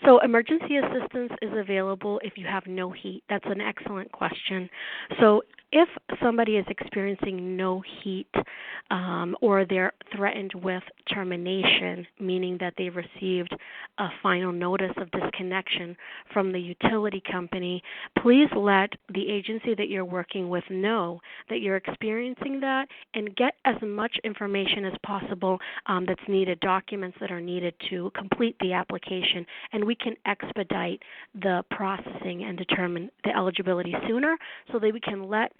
S3: So emergency assistance is available if you have no heat. That's an excellent question. So if somebody is experiencing no heat or they're threatened with termination, meaning that they've received a final notice of disconnection from the utility company, please let the agency that you're working with know that you're experiencing that and get as much information as possible that's needed, documents that are needed to complete the application, and we can expedite the processing and determine the eligibility sooner so that we can let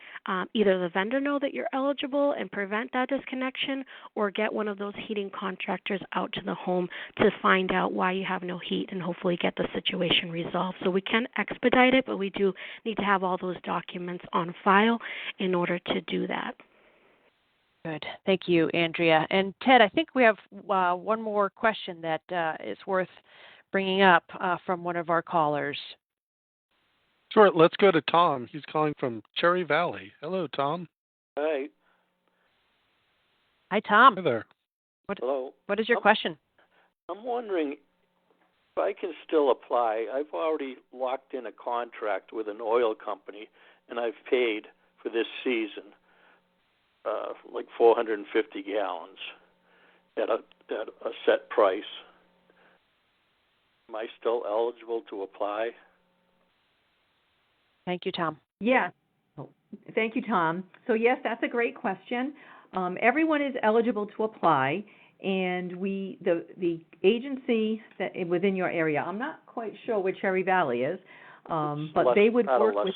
S3: either the vendor know that you're eligible and prevent that disconnection, or get one of those heating contractors out to the home to find out why you have no heat and hopefully get the situation resolved. So we can expedite it, but we do need to have all those documents on file in order to do that.
S1: Good. Thank you, Andrea. And Ted, I think we have one more question that is worth bringing up from one of our callers.
S4: Sure. Let's go to Tom. He's calling from Cherry Valley. Hello, Tom.
S13: Hi.
S1: Hi, Tom.
S4: Hi there.
S13: Hello.
S1: What is your question?
S13: I'm wondering if I can still apply. I've already locked in a contract with an oil company, and I've paid for this season like 450 gallons at a set price. Am I still eligible to apply?
S1: Thank you, Tom.
S2: Yes. Thank you, Tom. So yes, that's a great question. Everyone is eligible to apply, and the agency that within your area, I'm not quite sure where Cherry Valley is, but they would work with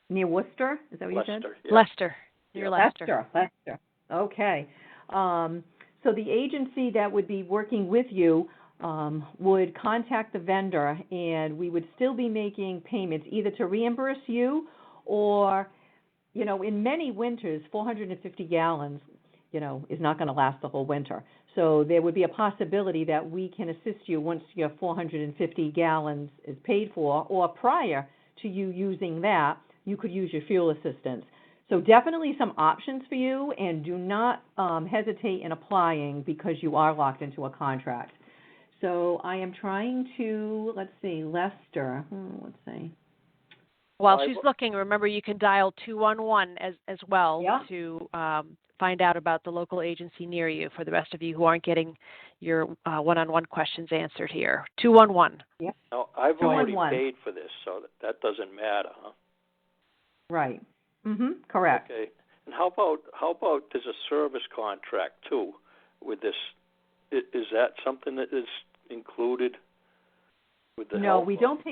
S2: near Worcester. Is that what you said?
S13: Yeah.
S1: Leicester. Near Leicester.
S2: Leicester. Okay. So the agency that would be working with you would contact the vendor, and we would still be making payments either to reimburse you or, in many winters, 450 gallons, is not going to last the whole winter. So there would be a possibility that we can assist you once your 450 gallons is paid for, or prior to you using that, you could use your fuel assistance. So definitely some options for you, and do not hesitate in applying because you are locked into a contract. So I am trying to, let's see, Leicester. Let's see.
S1: While she's looking, remember you can dial 211 as well to find out about the local agency near you for the rest of you who aren't getting your one-on-one questions answered here. 211.
S2: Yep.
S13: No, I've already paid for this, so that doesn't matter, huh?
S2: Right. Correct.
S13: Okay. And how about there's a service contract too with this? Is that something that is included with the
S2: No,
S13: health?
S2: we don't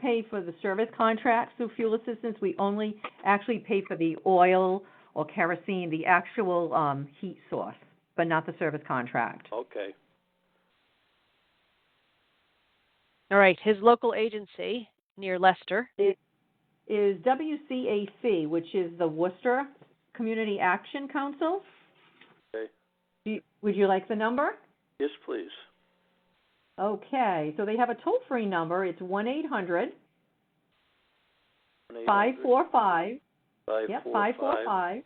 S2: pay for the service contracts through fuel assistance. We only actually pay for the oil or kerosene, the actual heat source, but not the service contract.
S13: Okay.
S1: All right. His local agency near Leicester
S2: is WCAC, which is the Worcester Community Action Council.
S13: Okay.
S2: Would you like the number?
S13: Yes, please.
S2: Okay, so they have a toll-free number. It's 1-800
S13: 545
S2: 545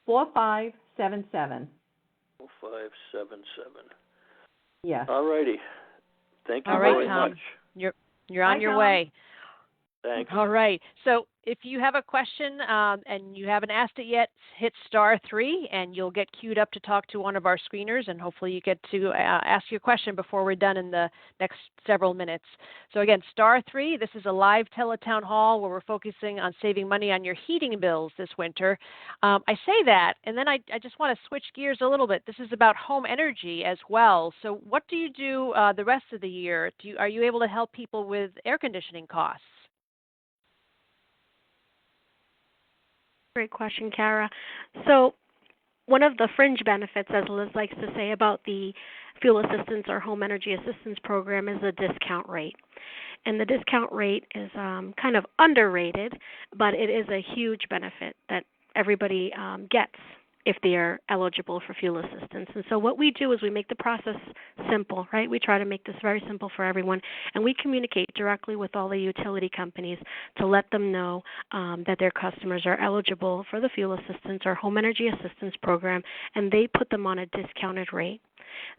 S2: 4577.
S13: 4577.
S2: Yes.
S13: All righty. Thank you
S1: All right,
S13: very
S1: Tom.
S13: much.
S1: You're on your way.
S13: Thanks.
S1: All right. So if you have a question and you haven't asked it yet, hit *3 and you'll get queued up to talk to one of our screeners, and hopefully you get to ask your question before we're done in the next several minutes. So again, *3. This is a live teletown hall where we're focusing on saving money on your heating bills this winter. I say that, and then I just want to switch gears a little bit. This is about home energy as well. So what do you do the rest of the year? Are you able to help people with air conditioning costs?
S3: Great question, Kara. So one of the fringe benefits, as Liz likes to say, about the fuel assistance or home energy assistance program is the discount rate. And the discount rate is kind of underrated, but it is a huge benefit that everybody gets if they are eligible for fuel assistance. And so what we do is we make the process simple, right? We try to make this very simple for everyone, and we communicate directly with all the utility companies to let them know that their customers are eligible for the fuel assistance or home energy assistance program, and they put them on a discounted rate.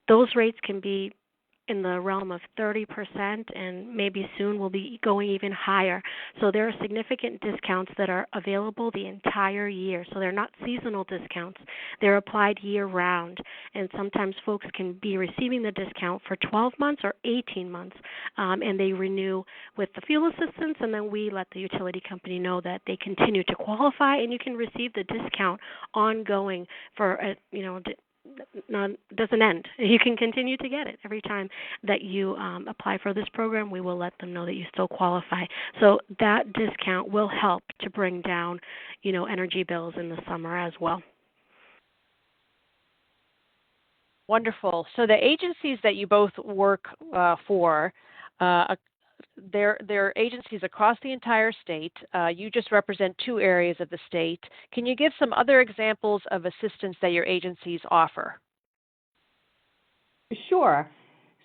S3: Those rates can be in the realm of 30%, and maybe soon we'll be going even higher. So there are significant discounts that are available the entire year. So they're not seasonal discounts. They're applied year-round, and sometimes folks can be receiving the discount for 12 months or 18 months, and they renew with the fuel assistance, and then we let the utility company know that they continue to qualify, and you can receive the discount ongoing for, doesn't end. You can continue to get it every time that you apply for this program. We will let them know that you still qualify. So that discount will help to bring down, energy bills in the summer as well.
S1: Wonderful. So the agencies that you both work for, they're agencies across the entire state. You just represent 2 areas of the state. Can you give some other examples of assistance that your agencies offer?
S2: Sure.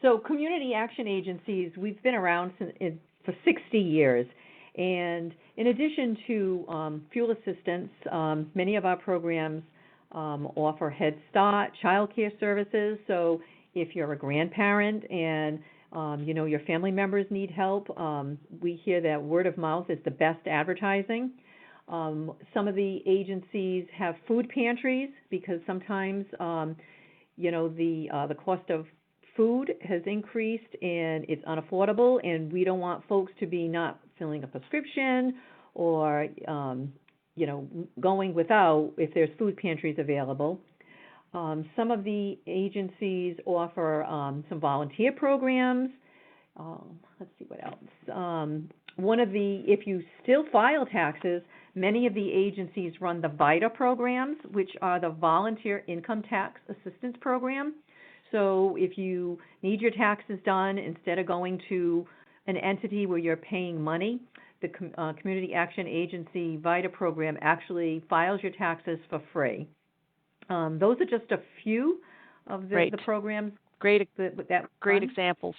S2: So community action agencies, we've been around for 60 years. And in addition to fuel assistance, many of our programs offer Head Start, child care services. So if you're a grandparent and your family members need help, we hear that word of mouth is the best advertising. Some of the agencies have food pantries because sometimes the cost of food has increased and it's unaffordable, and we don't want folks to be not filling a prescription or going without if there's food pantries available. Some of the agencies offer some volunteer programs. Let's see what else. If you still file taxes, many of the agencies run the VITA programs, which are the Volunteer Income Tax Assistance Program. So if you need your taxes done, instead of going to an entity where you're paying money, the Community Action Agency VITA program actually files your taxes for free. Those are just a few of the programs.
S1: Great examples.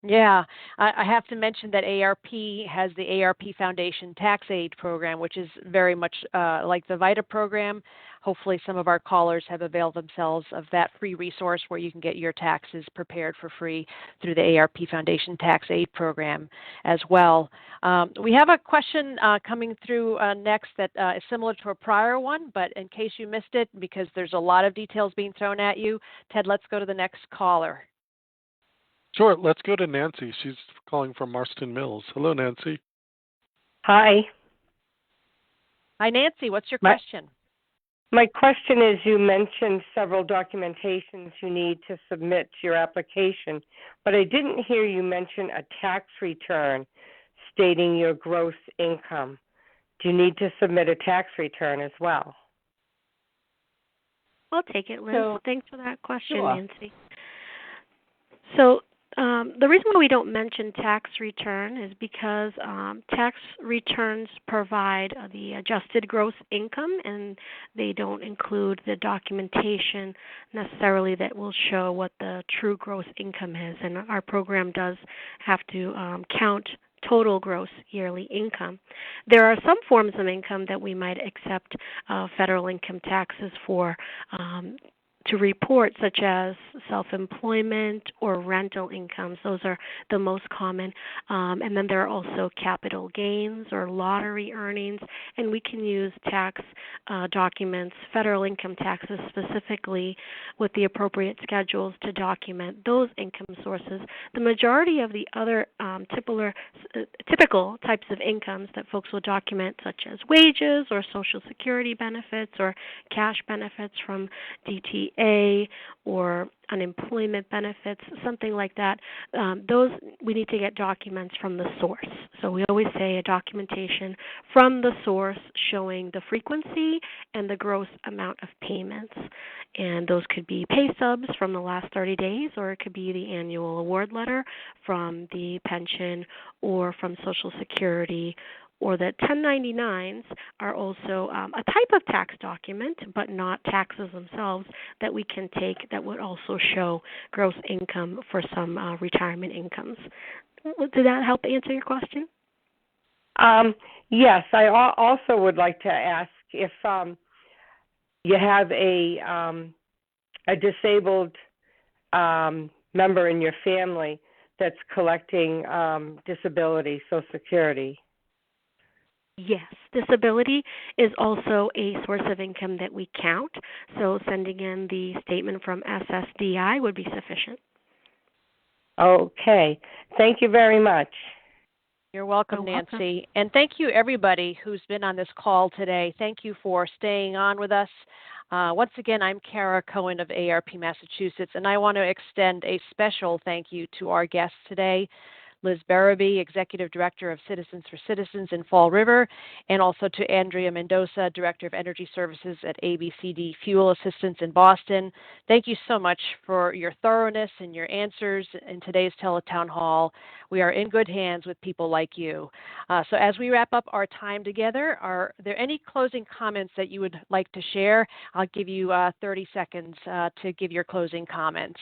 S1: Yeah, I have to mention that AARP has the AARP Foundation Tax Aid Program, which is very much like the VITA program. Hopefully some of our callers have availed themselves of that free resource where you can get your taxes prepared for free through the AARP Foundation Tax Aid Program as well. We have a question coming through next that is similar to a prior one, but in case you missed it, because there's a lot of details being thrown at you, Ted, let's go to the next caller.
S4: Sure. Let's go to Nancy. She's calling from Marston Mills. Hello, Nancy.
S14: Hi.
S1: Hi, Nancy. What's your question?
S14: My question is, you mentioned several documentations you need to submit your application, but I didn't hear you mention a tax return stating your gross income. Do you need to submit a tax return as well?
S3: I'll take it, Liz. Thanks for that question,
S2: Sure.
S3: Nancy. So the reason why we don't mention tax return is because tax returns provide the adjusted gross income, and they don't include the documentation necessarily that will show what the true gross income is. And our program does have to count total gross yearly income. There are some forms of income that we might accept federal income taxes for to report, such as self-employment or rental incomes. Those are the most common. And then there are also capital gains or lottery earnings, and we can use tax documents, federal income taxes specifically, with the appropriate schedules to document those income sources. The majority of the other typical types of incomes that folks will document, such as wages or Social Security benefits or cash benefits from DTA, or unemployment benefits, something like that, those we need to get documents from the source. So we always say a documentation from the source showing the frequency and the gross amount of payments. And those could be pay stubs from the last 30 days, or it could be the annual award letter from the pension or from Social Security, or that 1099s are also a type of tax document, but not taxes themselves, that we can take that would also show gross income for some retirement incomes. Did that help answer your question?
S14: Yes. I also would like to ask if you have a disabled member in your family that's collecting disability, Social Security.
S3: Yes, disability is also a source of income that we count, so sending in the statement from SSDI would be sufficient.
S14: Okay. Thank you very much.
S1: You're welcome,
S3: You're welcome.
S1: Nancy. And thank you, everybody who's been on this call today. Thank you for staying on with us. Once again, I'm Kara Cohen of AARP Massachusetts, and I want to extend a special thank you to our guests today, Liz Barabee, Executive Director of Citizens for Citizens in Fall River, and also to Andrea Mendoza, Director of Energy Services at ABCD Fuel Assistance in Boston. Thank you so much for your thoroughness and your answers in today's Teletown Hall. We are in good hands with people like you. So as we wrap up our time together, are there any closing comments that you would like to share? I'll give you 30 seconds to give your closing comments.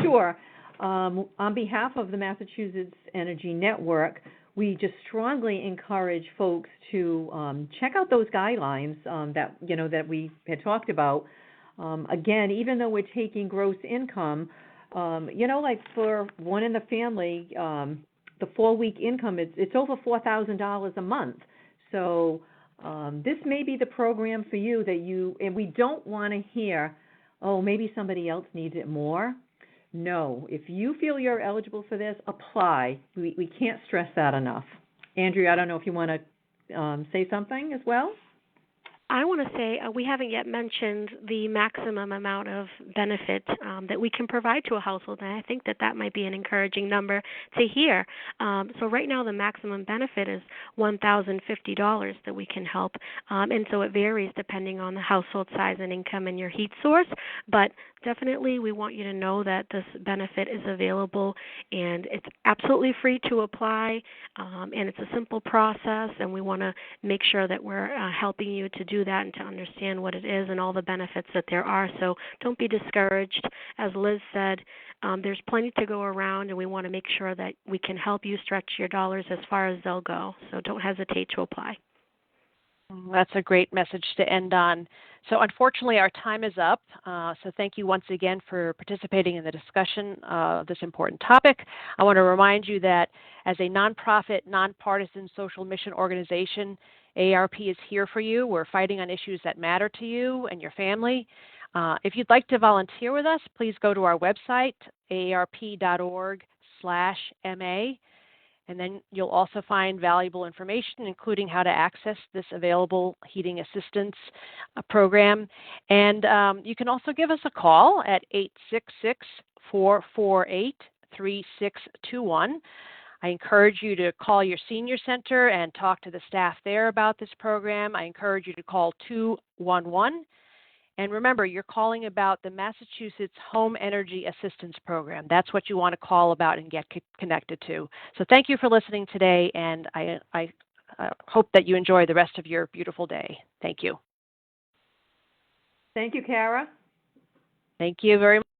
S2: Sure. On behalf of the Massachusetts Energy Network, we just strongly encourage folks to check out those guidelines that we had talked about. Again, even though we're taking gross income, like for one in the family, the 4-week income it's over $4,000 a month. So this may be the program for you and we don't want to hear, oh, maybe somebody else needs it more. No, if you feel you're eligible for this, apply. We can't stress that enough. Andrea, I don't know if you want to say something as well?
S3: I want to say we haven't yet mentioned the maximum amount of benefit that we can provide to a household, and I think that might be an encouraging number to hear. So right now the maximum benefit is $1,050 that we can help, and so it varies depending on the household size and income and your heat source, but definitely we want you to know that this benefit is available, and it's absolutely free to apply, and it's a simple process, and we want to make sure that we're helping you to do that and to understand what it is and all the benefits that there are. So don't be discouraged. As Liz said, there's plenty to go around, and we want to make sure that we can help you stretch your dollars as far as they'll go. So don't hesitate to apply.
S1: That's a great message to end on. So unfortunately, our time is up. So thank you once again for participating in the discussion of this important topic. I want to remind you that as a nonprofit, nonpartisan social mission organization, AARP is here for you. We're fighting on issues that matter to you and your family. If you'd like to volunteer with us, please go to our website, aarp.org/MA. And then you'll also find valuable information, including how to access this available heating assistance program. And you can also give us a call at 866-448-3621. I encourage you to call your senior center and talk to the staff there about this program. I encourage you to call 211. And remember, you're calling about the Massachusetts Home Energy Assistance Program. That's what you want to call about and get connected to. So thank you for listening today, and I hope that you enjoy the rest of your beautiful day. Thank you.
S2: Thank you, Kara.
S1: Thank you very much.